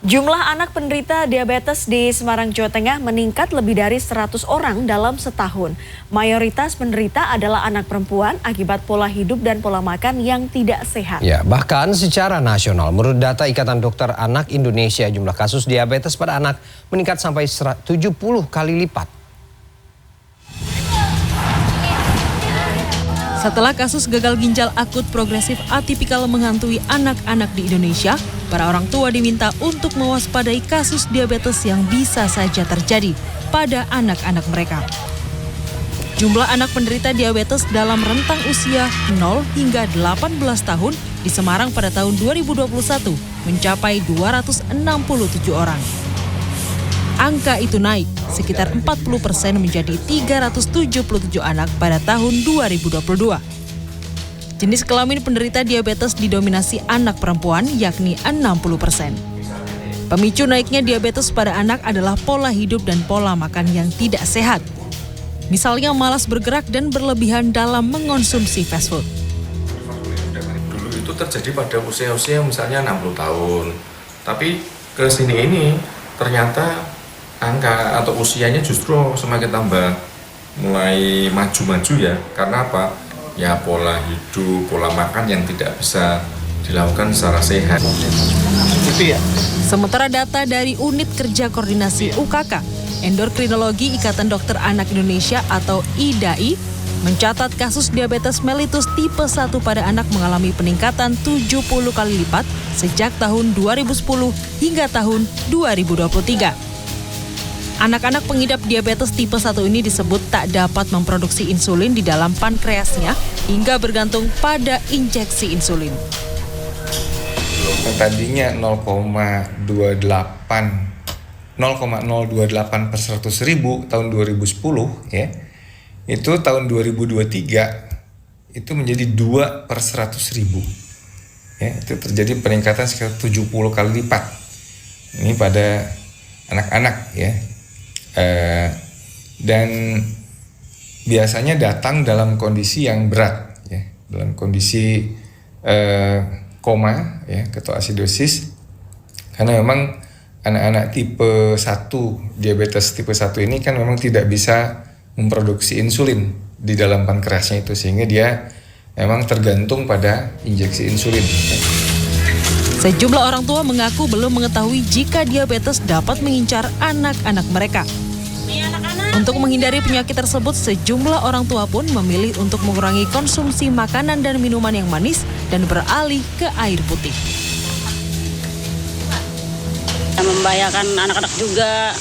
Jumlah anak penderita diabetes di Semarang, Jawa Tengah meningkat lebih dari 100 orang dalam setahun. Mayoritas penderita adalah anak perempuan akibat pola hidup dan pola makan yang tidak sehat. Ya, bahkan secara nasional, menurut data Ikatan Dokter Anak Indonesia, jumlah kasus diabetes pada anak meningkat sampai 70 kali lipat. Setelah kasus gagal ginjal akut progresif atipikal menghantui anak-anak di Indonesia, para orang tua diminta untuk mewaspadai kasus diabetes yang bisa saja terjadi pada anak-anak mereka. Jumlah anak penderita diabetes dalam rentang usia 0 hingga 18 tahun di Semarang pada tahun 2021 mencapai 267 orang. Angka itu naik sekitar 40% menjadi 377 anak pada tahun 2022. Jenis kelamin penderita diabetes didominasi anak perempuan yakni 60%. Pemicu naiknya diabetes pada anak adalah pola hidup dan pola makan yang tidak sehat. Misalnya malas bergerak dan berlebihan dalam mengonsumsi fast food. Dulu itu terjadi pada usia-usia misalnya 60 tahun. Tapi ke sini ini ternyata angka atau usianya justru semakin tambah mulai maju-maju ya. Karena apa? Ya pola hidup, pola makan yang tidak bisa dilakukan secara sehat. Sementara data dari Unit Kerja Koordinasi UKK, Endokrinologi Ikatan Dokter Anak Indonesia atau IDAI, mencatat kasus diabetes mellitus tipe 1 pada anak mengalami peningkatan 70 kali lipat sejak tahun 2010 hingga tahun 2023. Anak-anak pengidap diabetes tipe 1 ini disebut tak dapat memproduksi insulin di dalam pankreasnya hingga bergantung pada injeksi insulin. Tadinya 0,028 per 100 ribu tahun 2010 ya, itu tahun 2023 itu menjadi 2 per 100 ribu. Ya, itu terjadi peningkatan sekitar 70 kali lipat. Ini pada anak-anak ya. Dan biasanya datang dalam kondisi yang berat ya, dalam kondisi koma ya, ketoasidosis, karena memang anak-anak tipe 1 diabetes tipe 1 ini kan memang tidak bisa memproduksi insulin di dalam pankreasnya itu, sehingga dia memang tergantung pada injeksi insulin. Sejumlah orang tua mengaku belum mengetahui jika diabetes dapat mengincar anak-anak mereka. Untuk menghindari penyakit tersebut, sejumlah orang tua pun memilih untuk mengurangi konsumsi makanan dan minuman yang manis dan beralih ke air putih. Membahayakan anak-anak juga.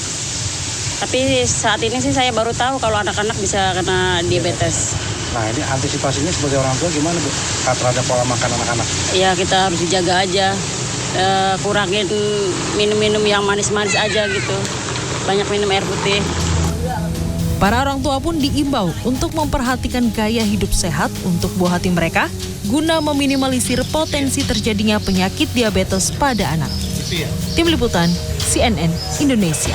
Tapi saat ini sih saya baru tahu kalau anak-anak bisa kena diabetes. Nah, ini antisipasinya sebagai orang tua gimana, Bu? Terhadap pola makan anak-anak? Ya, kita harus dijaga aja. Kurangin minum-minum yang manis-manis aja gitu. Banyak minum air putih. Para orang tua pun diimbau untuk memperhatikan gaya hidup sehat untuk buah hati mereka guna meminimalisir potensi terjadinya penyakit diabetes pada anak. Tim Liputan CNN Indonesia.